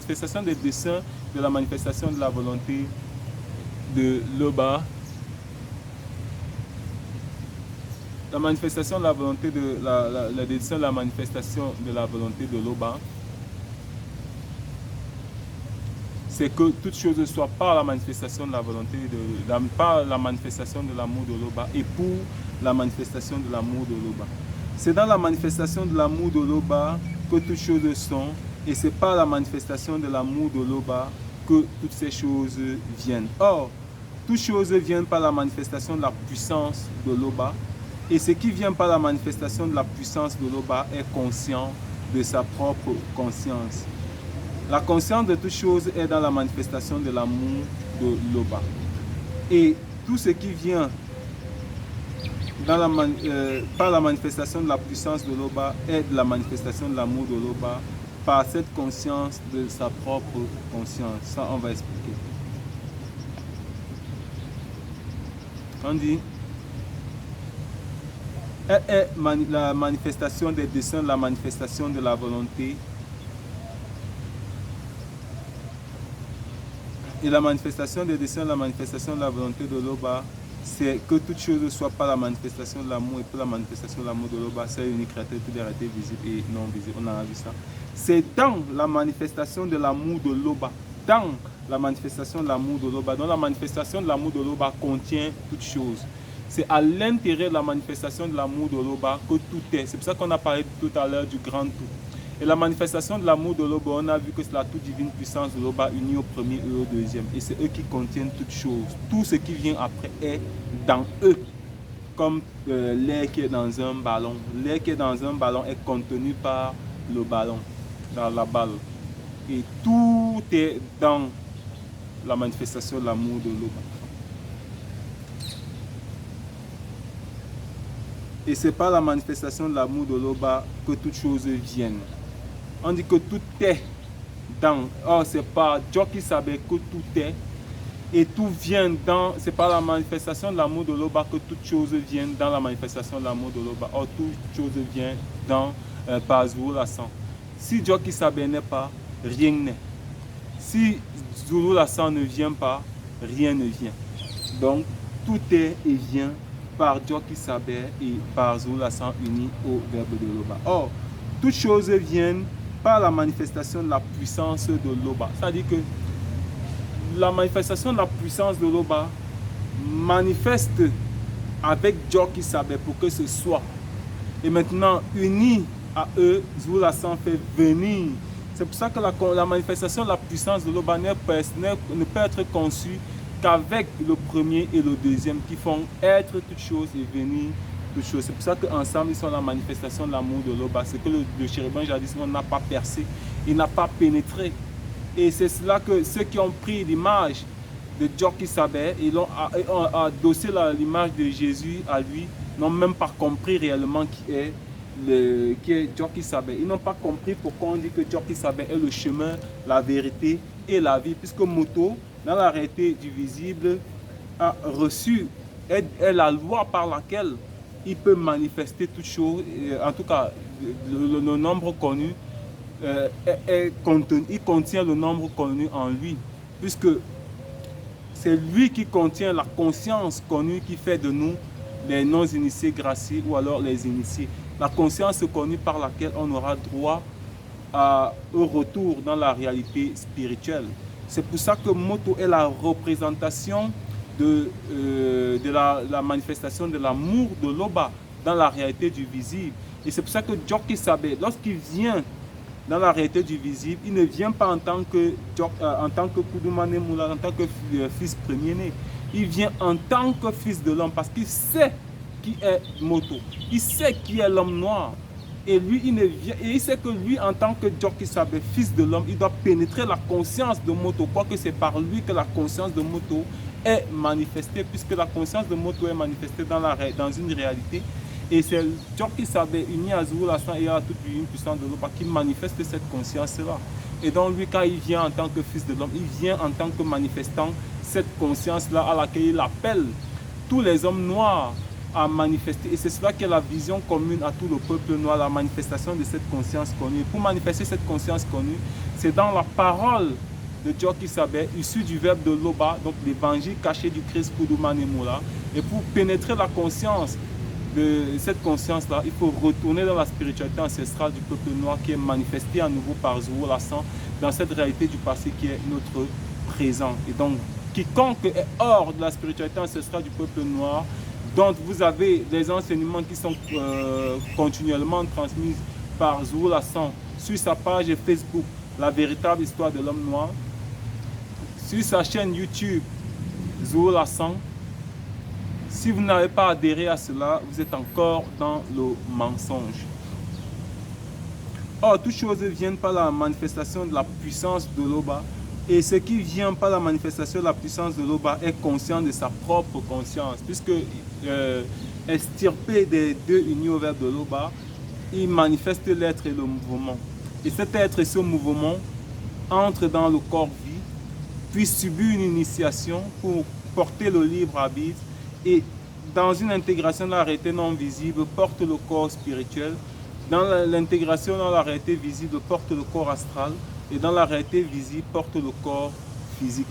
manifestation des desseins de la manifestation de la volonté de l'Oba. La manifestation de la volonté de la dessein de la manifestation de la volonté de l'Oba, c'est que toute chose soit par la manifestation de la volonté par la manifestation de l'amour de l'Oba et pour la manifestation de l'amour de l'Oba. C'est dans la manifestation de l'amour de l'Oba que toutes choses sont, et c'est par la manifestation de l'amour de l'Oba que toutes ces choses viennent. Or, toutes choses viennent par la manifestation de la puissance de l'Oba, et ce qui vient par la manifestation de la puissance de l'Oba est conscient de sa propre conscience. La conscience de toutes choses est dans la manifestation de l'amour de l'Oba. Et tout ce qui vient par la manifestation de la puissance de l'Oba est de la manifestation de l'amour de l'Oba par cette conscience de sa propre conscience. Ça, on va expliquer. On dit, elle est la manifestation des desseins, la manifestation de la volonté. Et la manifestation des desseins, la manifestation de la volonté de l'Oba, c'est que toute chose soit par la manifestation de l'amour, et pour la manifestation de l'amour de l'Oba, c'est unique créateur, toutes les réalités visibles et non visibles. On a vu ça. C'est dans la manifestation de l'amour de l'Oba, dans la manifestation de l'amour de l'Oba, dont la manifestation de l'amour de l'Oba contient toute chose. C'est à l'intérieur de la manifestation de l'amour de l'Oba que tout est. C'est pour ça qu'on a parlé tout à l'heure du grand tout. Et la manifestation de l'amour de l'Oba, on a vu que c'est la toute divine puissance de l'Oba unie au premier et au deuxième. Et c'est eux qui contiennent toutes choses. Tout ce qui vient après est dans eux. Comme l'air qui est dans un ballon. L'air qui est dans un ballon est contenu par le ballon, dans la balle. Et tout est dans la manifestation de l'amour de l'Oba. Et c'est par la manifestation de l'amour de l'Oba que toutes choses viennent. On dit que tout est dans. Or, c'est par Dieu qui savait que tout est. Et tout vient dans. C'est par la manifestation de l'amour de l'Oba que toutes choses viennent dans la manifestation de l'amour de l'Oba. Or, toute chose vient dans par Zulu Lassan. Si Dieu qui savait n'est pas, rien n'est. Si Zulu Lassan ne vient pas, rien ne vient. Donc, tout est et vient par Dieu qui savait et par Zulu Lassan unis au verbe de l'Oba. Or, toutes choses viennent par la manifestation de la puissance de l'Oba. C'est-à-dire que la manifestation de la puissance de l'Oba manifeste avec Dieu qui savait pour que ce soit. Et maintenant, unis à eux, Zulu Lassan fait venir. C'est pour ça que la manifestation de la puissance de l'Oba ne peut être conçue qu'avec le premier et le deuxième qui font être toutes choses et venir toutes choses. C'est pour ça qu'ensemble, ils sont la manifestation de l'amour de l'Oba. C'est que le chérubin jadis n'a pas percé, il n'a pas pénétré. Et c'est cela que ceux qui ont pris l'image de Dieu qui savait, ils ont adossé l'image de Jésus à lui, n'ont même pas compris réellement qui est Dieu qui savait. Ils n'ont pas compris pourquoi on dit que Dieu qui savait est le chemin, la vérité et la vie, puisque Moto, dans la réalité du visible, a reçu, est la loi par laquelle il peut manifester toutes choses. En tout cas, le nombre connu il contient le nombre connu en lui, puisque c'est lui qui contient la conscience connue qui fait de nous les non-initiés graciés ou alors les initiés. La conscience connue par laquelle on aura droit au retour dans la réalité spirituelle. C'est pour ça que Moto est la représentation de la manifestation de l'amour de l'Oba dans la réalité du visible. Et c'est pour ça que Dieu qui savait, lorsqu'il vient dans la réalité du visible, il ne vient pas en tant que Koudoumane Moula, en tant que fils premier-né. Il vient en tant que fils de l'homme parce qu'il sait qui est Moto. Il sait qui est l'homme noir. Et lui, il sait que lui, en tant que Dieu qui savait, fils de l'homme, il doit pénétrer la conscience de Moto, quoique c'est par lui que la conscience de Moto est manifestée, puisque la conscience de Moto est manifestée dans une réalité. Et c'est Dieu qui savait, uni à Zulu Lassan et à toute une puissance de l'Oba, qui manifeste cette conscience-là. Et donc lui, quand il vient en tant que fils de l'homme, il vient en tant que manifestant cette conscience-là à laquelle il appelle tous les hommes noirs à manifester. Et c'est cela qui est la vision commune à tout le peuple noir, la manifestation de cette conscience connue. Pour manifester cette conscience connue, c'est dans la parole de Djoki Sabé, issu du verbe de Loba, donc l'évangile caché du Christ Koudouma Nemoula. Et pour pénétrer la conscience de cette conscience-là, il faut retourner dans la spiritualité ancestrale du peuple noir qui est manifestée à nouveau par Zouo Lassan dans cette réalité du passé qui est notre présent. Et donc, quiconque est hors de la spiritualité ancestrale du peuple noir, dont vous avez des enseignements qui sont continuellement transmis par Zouo Lassan sur sa page Facebook, La véritable histoire de l'homme noir, sur sa chaîne YouTube, Zouo Lassan. Si vous n'avez pas adhéré à cela, vous êtes encore dans le mensonge. Or, toutes choses viennent par la manifestation de la puissance de Loba. Et ce qui vient par la manifestation de la puissance de Loba est conscient de sa propre conscience. Puisque estirpé des deux unis au verbe de Loba, il manifeste l'être et le mouvement. Et cet être et ce mouvement entrent dans le corps vie, puis subit une initiation pour porter le libre arbitre et dans une intégration de la réalité non visible porte le corps spirituel, dans l'intégration dans la réalité visible porte le corps astral et dans la réalité visible porte le corps physique.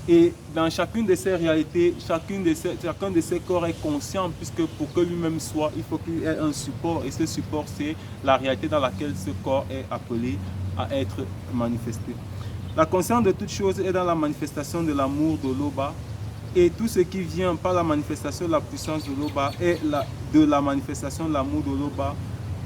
Et dans chacune de ces réalités, chacun de ces corps est conscient puisque pour que lui-même soit, il faut qu'il ait un support et ce support c'est la réalité dans laquelle ce corps est appelé à être manifesté. La conscience de toute chose est dans la manifestation de l'amour de Loba et tout ce qui vient par la manifestation de la puissance de Loba est de la manifestation de l'amour de Loba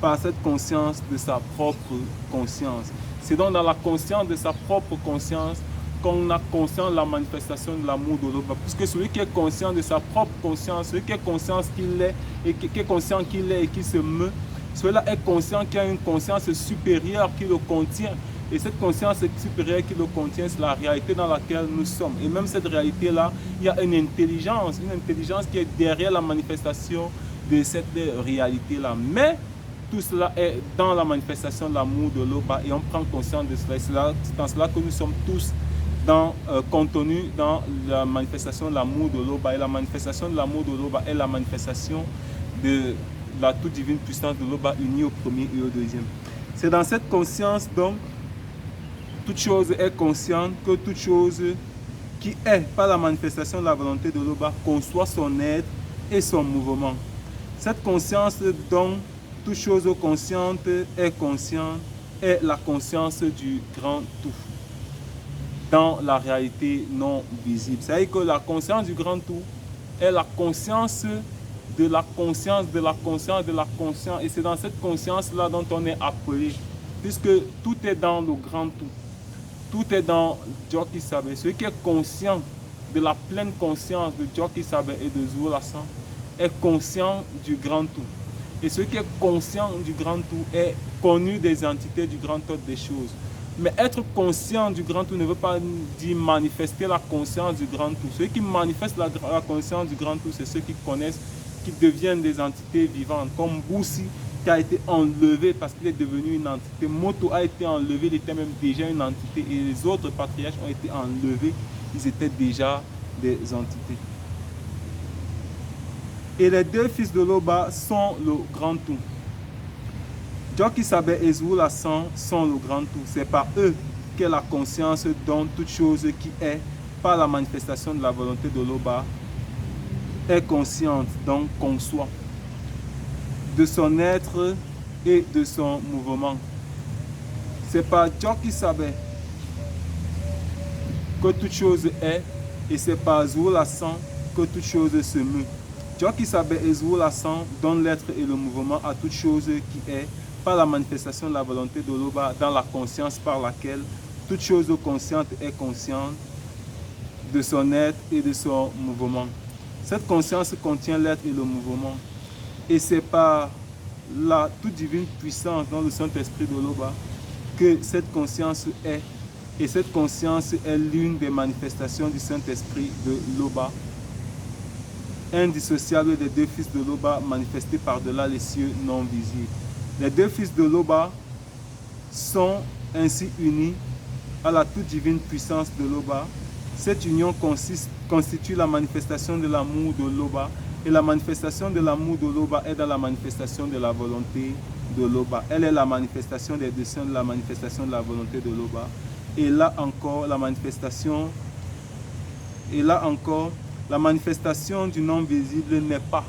par cette conscience de sa propre conscience. C'est donc dans la conscience de sa propre conscience qu'on a conscience de la manifestation de l'amour de Loba. Puisque celui qui est conscient de sa propre conscience, celui qui est conscient qu'il est et qui est conscient qu'il est et qui se meut, celui-là est conscient qu'il y a une conscience supérieure qui le contient. Et cette conscience supérieure qui le contient, c'est la réalité dans laquelle nous sommes. Et même cette réalité-là, il y a une intelligence qui est derrière la manifestation de cette réalité-là. Mais tout cela est dans la manifestation de l'amour de Loba et on prend conscience de cela. C'est dans cela que nous sommes tous contenus dans la manifestation de l'amour de Loba. Et la manifestation de l'amour de Loba est la manifestation de la toute divine puissance de Loba unie au premier et au deuxième. C'est dans cette conscience donc, toute chose est consciente que toute chose qui est par la manifestation de la volonté de Loba conçoit son être et son mouvement. Cette conscience donc, toute chose consciente est la conscience du grand tout dans la réalité non visible. C'est-à-dire que la conscience du grand tout est la conscience de la conscience, de la conscience, de la conscience. Et c'est dans cette conscience-là dont on est appelé, puisque tout est dans le grand tout. Tout est dans Djoki Sabé. Celui qui est conscient de la pleine conscience de Djoki Sabé et de Zouo Lassan est conscient du grand tout. Et celui qui est conscient du grand tout est connu des entités du grand ordre des choses. Mais être conscient du grand tout ne veut pas dire manifester la conscience du grand tout. Ceux qui manifestent la conscience du grand tout, c'est ceux qui connaissent, qui deviennent des entités vivantes, comme Boussi qui a été enlevé parce qu'il est devenu une entité. Moto a été enlevé, il était même déjà une entité. Et les autres patriarches ont été enlevés, ils étaient déjà des entités. Et les deux fils de Loba sont le grand tout. Djoki Sabé et Zouo Lassan sont le grand tout. C'est par eux qu'est la conscience dont toute chose qui est, par la manifestation de la volonté de Loba, est consciente, donc conçoit de son être et de son mouvement. C'est par Djoki Sabé que toute chose est, et c'est par Zouo Lassan que toute chose se meut. Djoki Sabé et Zouo Lassan donnent l'être et le mouvement à toute chose qui est, par la manifestation de la volonté de Loba dans la conscience par laquelle toute chose consciente est consciente de son être et de son mouvement. Cette conscience contient l'être et le mouvement. Et c'est par la toute divine puissance dans le Saint-Esprit de Loba que cette conscience est. Et cette conscience est l'une des manifestations du Saint-Esprit de Loba, indissociable des deux fils de Loba manifestés par-delà les cieux non visibles. Les deux fils de Loba sont ainsi unis à la toute divine puissance de Loba. Cette union constitue la manifestation de l'amour de Loba Et la manifestation de l'amour de Loba est dans la manifestation de la volonté de Loba. Elle est la manifestation des desseins de la manifestation de la volonté de Loba. Et là encore, la manifestation du non visible n'est pas.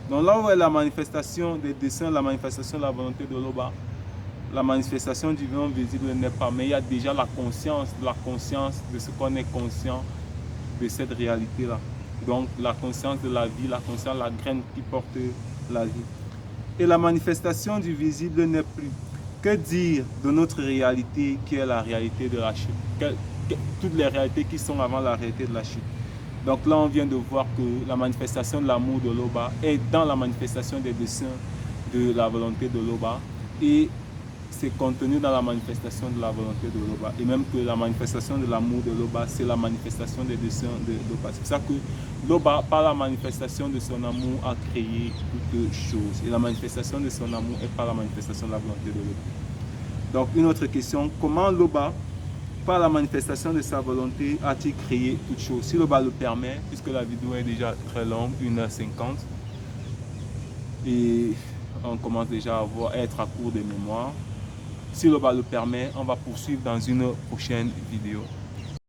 Donc là où est la manifestation des desseins, la manifestation de la volonté de Loba, la manifestation du non visible n'est pas. Mais il y a déjà la conscience de ce qu'on est conscient de cette réalité-là. Donc la conscience de la vie, la conscience de la graine qui porte la vie. Et la manifestation du visible n'est plus. Que dire de notre réalité qui est la réalité de la chute? Toutes les réalités qui sont avant la réalité de la chute. Donc là, on vient de voir que la manifestation de l'amour de Loba est dans la manifestation des desseins de la volonté de Loba. Et c'est contenu dans la manifestation de la volonté de Loba. Et même que la manifestation de l'amour de Loba, c'est la manifestation des desseins de Loba. C'est pour ça que Loba, par la manifestation de son amour, a créé toutes choses. Et la manifestation de son amour est par la manifestation de la volonté de Loba. Donc, une autre question, comment Loba, par la manifestation de sa volonté, a-t-il créé toutes choses? Si Loba le permet, puisque la vidéo est déjà très longue, 1h50, et on commence déjà à être à court de mémoire. Si Loba le permet, on va poursuivre dans une prochaine vidéo.